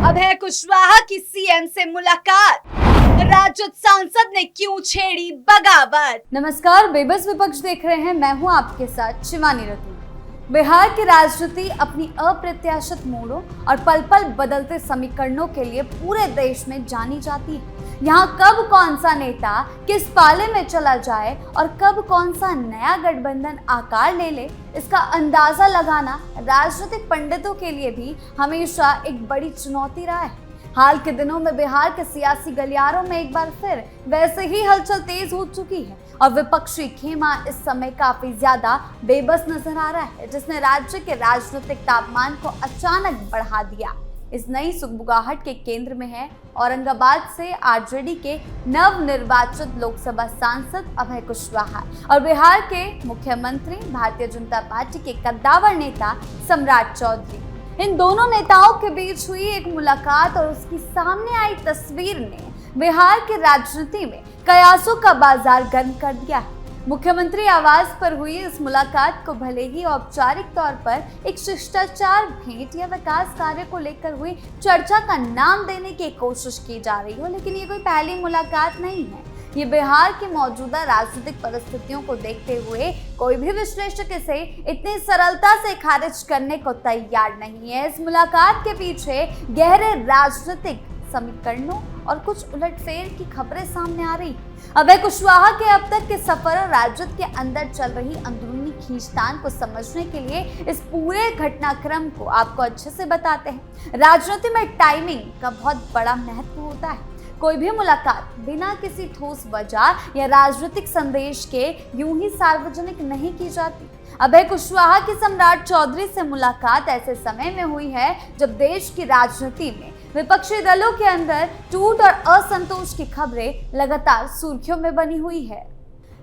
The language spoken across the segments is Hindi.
अभय कुशवाहा की सीएम से मुलाकात, राजद सांसद ने क्यों छेड़ी बगावत। नमस्कार, बेबस विपक्ष देख रहे हैं। मैं हूं आपके साथ शिवानी रतूर। बिहार की राजनीति अपनी अप्रत्याशित मोड़ों और पल पल बदलते समीकरणों के लिए पूरे देश में जानी जाती है। यहाँ कब कौन सा नेता किस पाले में चला जाए और कब कौन सा नया गठबंधन आकार ले ले, इसका अंदाजा लगाना राजनीतिक पंडितों के लिए भी हमेशा एक बड़ी चुनौती रहा है। हाल के दिनों में बिहार के सियासी गलियारों में एक बार फिर वैसे ही हलचल तेज हो चुकी है और विपक्षी खेमा इस समय काफी ज्यादा बेबस नजर आ रहा है, जिसने राज्य के राजनीतिक तापमान को अचानक बढ़ा दिया। इस नई सुगबुगाहट के केंद्र में है औरंगाबाद से आरजेडी के नवनिर्वाचित लोकसभा सांसद अभय कुशवाहा और बिहार के मुख्यमंत्री भारतीय जनता पार्टी के कद्दावर नेता सम्राट चौधरी। इन दोनों नेताओं के बीच हुई एक मुलाकात और उसकी सामने आई तस्वीर ने बिहार की राजनीति में कयासों का बाजार गर्म कर दिया। मुख्यमंत्री आवास पर हुई इस मुलाकात को भले ही औपचारिक तौर पर एक शिष्टाचार भेंट या विकास कार्य को लेकर हुई चर्चा का नाम देने की कोशिश की जा रही हो, लेकिन ये कोई पहली मुलाकात नहीं है। ये बिहार की मौजूदा राजनीतिक परिस्थितियों को देखते हुए कोई भी विश्लेषक इसे इतनी सरलता से खारिज करने को तैयार नहीं है। इस मुलाकात के पीछे गहरे राजनीतिक समीकरणों और कुछ उलटफेर की खबरें सामने आ रही। अभय कुशवाहा के अब तक के सफर और राजद के अंदर चल रही अंदरूनी खींचतान को समझने के लिए इस पूरे घटनाक्रम को आपको अच्छे से बताते हैं। राजनीति में टाइमिंग का बहुत बड़ा महत्व होता है। कोई भी मुलाकात बिना किसी ठोस वजह या राजनीतिक संदेश के यूं ही सार्वजनिक नहीं की जाती। अभय कुशवाहा की सम्राट चौधरी से मुलाकात ऐसे समय में हुई है जब देश की राजनीति में विपक्षी दलों के अंदर टूट और असंतोष की खबरें लगातार सुर्खियों में बनी हुई है।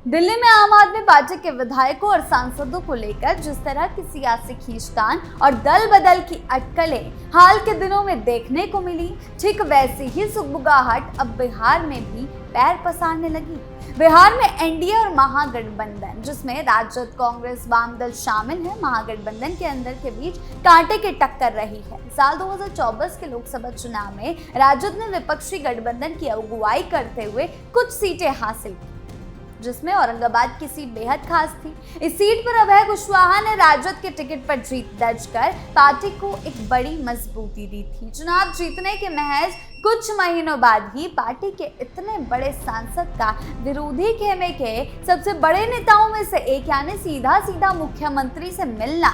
दिल्ली में आम आदमी पार्टी के विधायकों और सांसदों को लेकर जिस तरह की सियासी खींचतान और दल बदल की अटकलें हाल के दिनों में देखने को मिली, ठीक वैसी ही सुगबुगाहट अब बिहार में भी पैर पसारने लगी। बिहार में एनडीए और महागठबंधन, जिसमें राजद, कांग्रेस, वामदल शामिल है, महागठबंधन के अंदर के बीच कांटे की टक्कर रही है। साल 2024 के लोकसभा चुनाव में राजद ने विपक्षी गठबंधन की अगुवाई करते हुए कुछ सीटें हासिल की, जिसमें औरंगाबाद की सीट बेहद खास थी। इस सीट पर अभय कुशवाहा ने राजद के टिकट पर जीत दर्ज कर पार्टी को एक बड़ी मजबूती दी थी। चुनाव जीतने के महज कुछ महीनों बाद ही पार्टी के इतने बड़े सांसद का विरोधी खेमे के सबसे बड़े नेताओं में से एक यानी सीधा मुख्यमंत्री से मिलना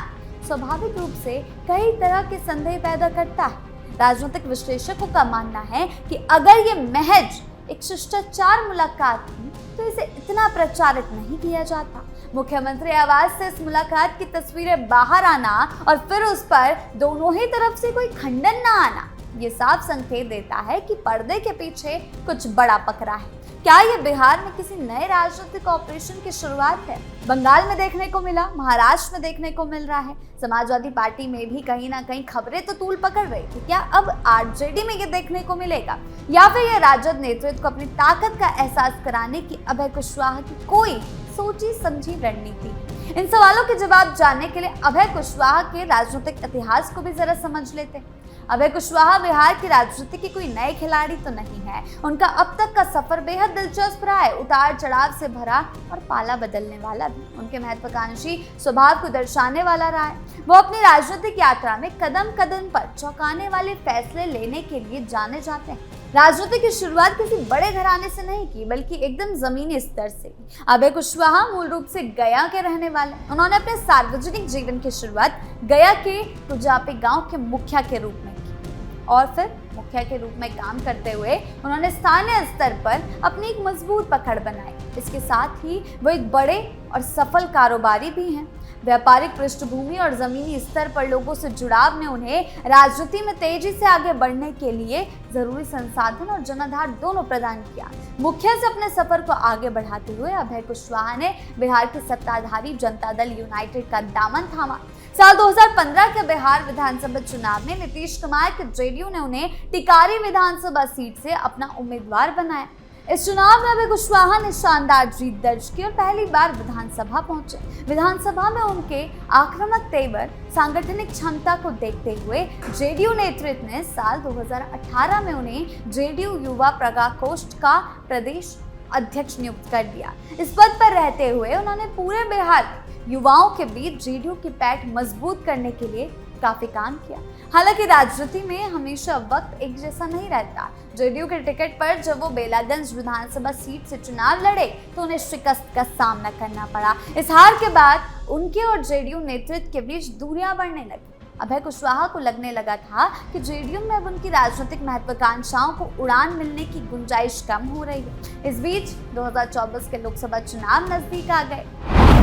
स्वाभाविक रूप से कई तरह के संदेह पैदा करता है। राजनीतिक विश्लेषकों का मानना है कि अगर ये महज एक शिष्टाचार मुलाकात थी तो इसे इतना प्रचारित नहीं किया जाता। मुख्यमंत्री आवास से इस मुलाकात की तस्वीरें बाहर आना और फिर उस पर दोनों ही तरफ से कोई खंडन न आना, ये साफ संकेत देता है कि पर्दे के पीछे कुछ बड़ा पकड़ा है। क्या ये बिहार में किसी नए राजनीतिक ऑपरेशन की शुरुआत है? बंगाल में देखने को मिला, महाराष्ट्र में देखने को मिल रहा है, समाजवादी पार्टी में भी कहीं ना कहीं खबरें तो तूल पकड़ रही थी। क्या अब आरजेडी में ये देखने को मिलेगा, या फिर ये राजद नेतृत्व को अपनी ताकत का एहसास कराने की अभय कुशवाहा की कोई सोची समझी रणनीति? इन सवालों के जवाब जानने के लिए अभय कुशवाहा के राजनीतिक इतिहास को भी जरा समझ लेते हैं। अभय कुशवाहा बिहार की राजनीति के कोई नए खिलाड़ी तो नहीं है। उनका अब तक का सफर बेहद दिलचस्प रहा है, उतार चढ़ाव से भरा और पाला बदलने वाला भी। उनके महत्वाकांक्षी स्वभाव को दर्शाने वाला रहा है। वो अपनी राजनीतिक यात्रा में कदम कदम पर चौंकाने वाले फैसले लेने के लिए जाने जाते हैं। राजनीति की शुरुआत किसी बड़े घराने से नहीं की, बल्कि एकदम जमीनी स्तर से। अभय कुशवाहा मूल रूप से गया के रहने वाले। उन्होंने अपने सार्वजनिक जीवन की शुरुआत गया के कुजापे गांव के मुखिया के रूप में की और फिर मुखिया के रूप में काम करते हुए उन्होंने स्थानीय स्तर पर अपनी एक मजबूत पकड़ बनाई। इसके साथ ही वो एक बड़े और सफल कारोबारी भी हैं। व्यापारिक पृष्ठभूमि और जमीनी स्तर पर लोगों से जुड़ाव ने उन्हें राजनीति में तेजी से आगे बढ़ने के लिए जरूरी संसाधन और जनाधार दोनों प्रदान किया। मुखिया से अपने सफर को आगे बढ़ाते हुए अभय कुशवाहा ने बिहार के सत्ताधारी जनता दल यूनाइटेड का दामन थामा। साल 2015 के बिहार विधानसभा चुनाव में नीतीश कुमार के जेडीयू ने उन्हें टिकारी विधानसभा सीट से अपना उम्मीदवार बनाया। इस चुनाव में अभय कुशवाहा ने शानदार जीत दर्ज की और पहली बार विधानसभा पहुंचे। विधानसभा में उनके आक्रामक तेवर, सांगठनिक क्षमता को देखते हुए जेडीयू नेतृत्व ने साल 2018 में उन्हें जेडीयू युवा प्रकोष्ठ का प्रदेश अध्यक्ष नियुक्त कर दिया। इस पद पर रहते हुए उन्होंने पूरे बिहार युवाओं के बीच जेडीयू की पैठ मजबूत करने के लिए काफी काम किया। हालांकि राजनीति में हमेशा वक्त एक जैसा नहीं रहता। जेडीयू के टिकट पर जब वो बेलागंज विधानसभा सीट से चुनाव लड़े तो उन्हें शिकस्त का सामना करना पड़ा। इस हार के बाद उनके और जेडीयू नेतृत्व के बीच दूरियां बढ़ने लगी। अभय कुशवाहा को लगने लगा था कि जेडीयू में अब उनकी राजनीतिक महत्वाकांक्षाओं को उड़ान मिलने की गुंजाइश कम हो रही है। इस बीच 2024 के लोकसभा चुनाव नजदीक आ गए।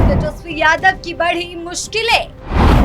तेजस्वी यादव की बढ़ी मुश्किलें,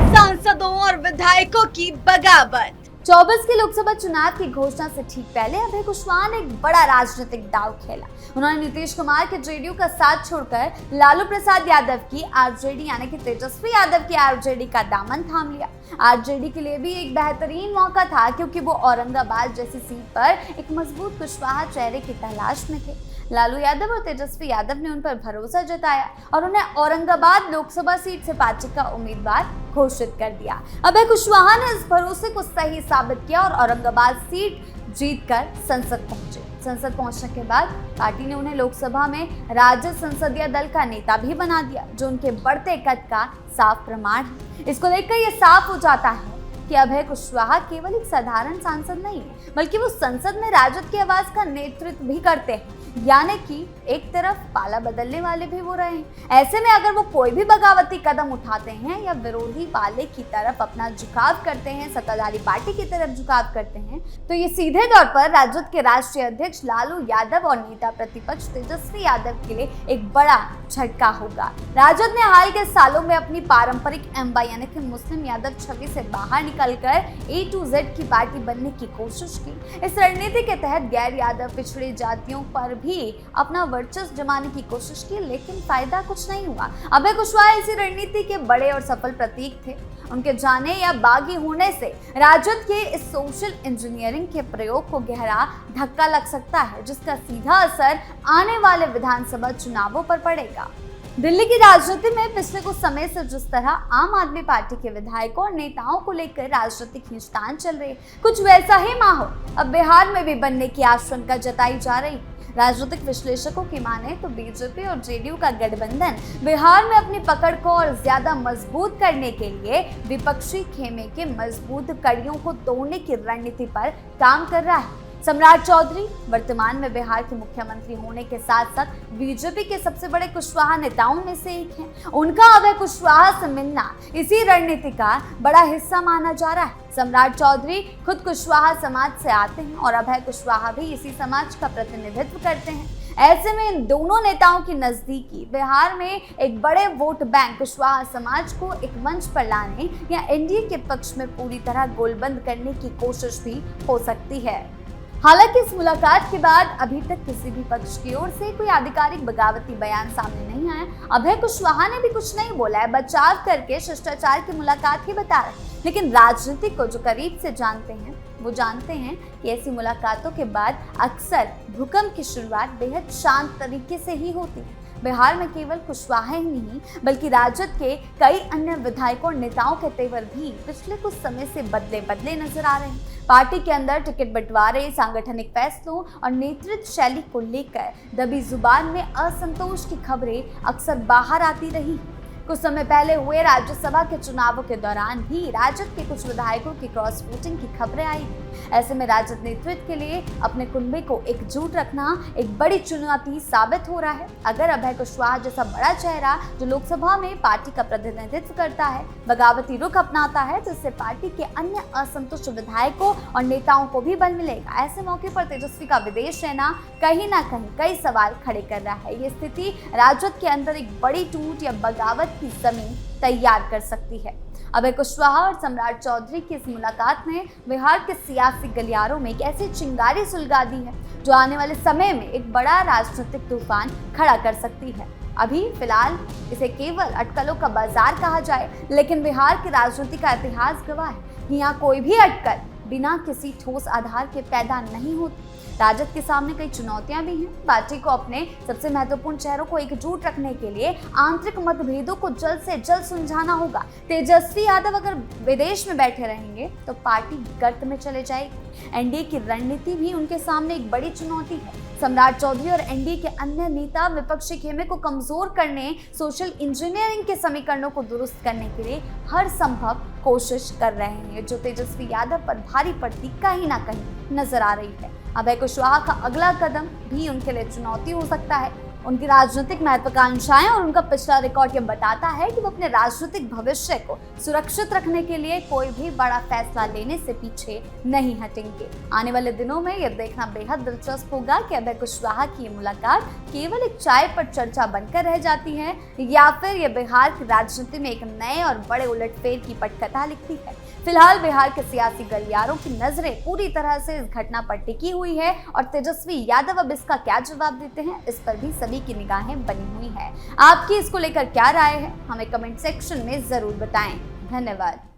सांसदों और विधायकों की बगावत। 24 के लोकसभा चुनाव की घोषणा से ठीक पहले अभय कुशवाहा ने एक बड़ा राजनीतिक दांव खेला। उन्होंने नीतीश कुमार के जेडीयू का साथ छोड़कर लालू प्रसाद यादव की आरजेडी यानी कि तेजस्वी यादव की आरजेडी का दामन थाम लिया। आरजेडी के लिए भी एक बेहतरीन मौका था क्योंकि वो औरंगाबाद जैसी सीट पर एक मजबूत कुशवाहा चेहरे की तलाश में थे। लालू यादव और तेजस्वी यादव ने उन पर भरोसा जताया और उन्हें औरंगाबाद लोकसभा सीट से पार्टी का उम्मीदवार घोषित कर दिया। अभय कुशवाहा ने इस भरोसे को सही साबित किया और औरंगाबाद सीट जीतकर संसद पहुंचे। संसद पहुंचने के बाद पार्टी ने उन्हें लोकसभा में राज्य संसदीय दल का नेता भी बना दिया, जो उनके बढ़ते कद का साफ प्रमाण है। इसको देखकर यह साफ हो जाता है कि अभय कुशवाहा केवल एक साधारण सांसद नहीं है, बल्कि वो संसद में राजद की आवाज का नेतृत्व भी करते हैं। यानी कि एक तरफ पाला बदलने वाले भी वो रहे हैं। ऐसे में अगर वो कोई भी बगावती कदम उठाते हैं या विरोधी पाले की तरफ अपना झुकाव करते हैं, सत्ताधारी पार्टी की तरफ झुकाव करते हैं, तो ये सीधे तौर पर राजद के राष्ट्रीय अध्यक्ष लालू यादव और नेता प्रतिपक्ष तेजस्वी यादव के लिए एक बड़ा झटका होगा। राजद ने हाल के सालों में अपनी पारंपरिक एमवाई यानी कि मुस्लिम यादव छवि से बाहर निकलकर ए टू जेड की पार्टी बनने की कोशिश की। इस रणनीति के तहत गैर यादव पिछड़ी जातियों पर भी अपना वर्चस्व जमाने की कोशिश की, लेकिन फायदा कुछ नहीं हुआ। अभय कुशवाहा इसी रणनीति के बड़े और सफल प्रतीक थे। उनके जाने या बागी होने से राजद के इस सोशल इंजीनियरिंग के प्रयोग को गहरा धक्का लग सकता है, जिसका सीधा असर आने वाले विधानसभा चुनावों पर पड़ेगा। दिल्ली की राजनीति में पिछले कुछ समय से जिस तरह आम आदमी पार्टी के विधायकों और नेताओं को लेकर राजनीतिक खींचतान चल रही है, कुछ वैसा ही माहौल अब बिहार में भी बनने की आशंका जताई जा रही है। राजनीतिक विश्लेषकों की माने तो बीजेपी और जेडीयू का गठबंधन बिहार में अपनी पकड़ को और ज्यादा मजबूत करने के लिए विपक्षी खेमे के मजबूत कड़ियों को तोड़ने की रणनीति पर काम कर रहा है। सम्राट चौधरी वर्तमान में बिहार के मुख्यमंत्री होने के साथ साथ बीजेपी के सबसे बड़े कुशवाहा नेताओं में से एक हैं। उनका अभय कुशवाहा से मिलना इसी रणनीति का बड़ा हिस्सा माना जा रहा है। सम्राट चौधरी खुद कुशवाहा समाज से आते हैं और अभय कुशवाहा भी इसी समाज का प्रतिनिधित्व करते हैं। ऐसे में इन दोनों नेताओं की नजदीकी बिहार में एक बड़े वोट बैंक कुशवाहा समाज को एक मंच पर लाने या एनडीए के पक्ष में पूरी तरह गोलबंद करने की कोशिश भी हो सकती है। हालांकि इस मुलाकात के बाद अभी तक किसी भी पक्ष की ओर से कोई आधिकारिक बगावती बयान सामने नहीं आया। अभय कुशवाहा ने भी कुछ नहीं बोला है, बचाव करके शिष्टाचार की मुलाकात ही बता रहे। लेकिन राजनीति को जो करीब से जानते हैं वो जानते हैं कि ऐसी मुलाकातों के बाद अक्सर भूकंप की शुरुआत बेहद शांत तरीके से ही होती है। बिहार में केवल कुशवाहा ही नहीं बल्कि राजद के कई अन्य विधायकों और नेताओं के तेवर भी पिछले कुछ समय से बदले नजर आ रहे हैं। पार्टी के अंदर टिकट बंटवारे, सांगठनिक फैसलों और नेतृत्व शैली को लेकर दबी जुबान में असंतोष की खबरें अक्सर बाहर आती रही। कुछ समय पहले हुए राज्यसभा के चुनावों के दौरान भी राजद के कुछ विधायकों की क्रॉस वोटिंग की खबरें आई। ऐसे में राजद नेतृत्व के लिए अपने कुनबे को एकजुट रखना एक बड़ी चुनौती साबित हो रहा है। अगर अभय कुशवाहा जैसा बड़ा चेहरा जो लोकसभा में पार्टी का प्रतिनिधित्व करता है बगावती रुख अपनाता है, तो इससे पार्टी के अन्य असंतुष्ट विधायकों और नेताओं को भी बल मिलेगा। ऐसे मौके पर तेजस्वी का विदेश रहना कहीं ना कहीं कई सवाल खड़े कर रहा है। ये स्थिति राजद के अंदर एक बड़ी टूट या बगावत की जमीन तैयार कर सकती है। अभय कुशवाहा और सम्राट चौधरी की इस मुलाकात ने बिहार के सियासी गलियारों में एक ऐसी चिंगारी सुलगा दी है जो आने वाले समय में एक बड़ा राजनीतिक तूफान खड़ा कर सकती है। अभी फिलहाल इसे केवल अटकलों का बाजार कहा जाए, लेकिन बिहार की राजनीति का इतिहास गवाह है कि यहाँ कोई भी अटकल बिना किसी ठोस आधार के पैदा नहीं होती। राजद के सामने कई चुनौतियां भी हैं। पार्टी को अपने सबसे महत्वपूर्ण चेहरों को एकजुट रखने के लिए आंतरिक मतभेदों को जल्द से जल्द सुलझाना होगा। तेजस्वी यादव अगर विदेश में बैठे रहेंगे तो पार्टी गर्त में चले जाएगी। एनडीए की रणनीति भी उनके सामने एक बड़ी चुनौती है। सम्राट चौधरी और एनडीए के अन्य नेता विपक्षी खेमे को कमजोर करने, सोशल इंजीनियरिंग के समीकरणों को दुरुस्त करने के लिए हर संभव कोशिश कर रहे हैं, जो तेजस्वी यादव पर भारी पड़ती कहीं ना कहीं नजर आ रही है। अभय कुशवाहा का अगला कदम भी उनके लिए चुनौती हो सकता है। उनकी राजनीतिक महत्वाकांक्षाएं और उनका पिछला रिकॉर्ड ये बताता है कि वो अपने राजनीतिक भविष्य को सुरक्षित रखने के लिए कोई भी बड़ा फैसला लेने से पीछे नहीं हटेंगे। आने वाले दिनों में यह देखना बेहद दिलचस्प होगा कि अभय कुशवाहा की ये मुलाकात केवल एक चाय पर चर्चा बनकर रह जाती है या फिर ये बिहार की राजनीति में एक नए और बड़े उलटफेर की पटकथा लिखती है। फिलहाल बिहार के सियासी गलियारों की नजरें पूरी तरह से इस घटना पर टिकी हुई है और तेजस्वी यादव अब इसका क्या जवाब देते हैं, इस पर भी सभी की निगाहें बनी हुई है। आपकी इसको लेकर क्या राय है, हमें कमेंट सेक्शन में जरूर बताएं। धन्यवाद।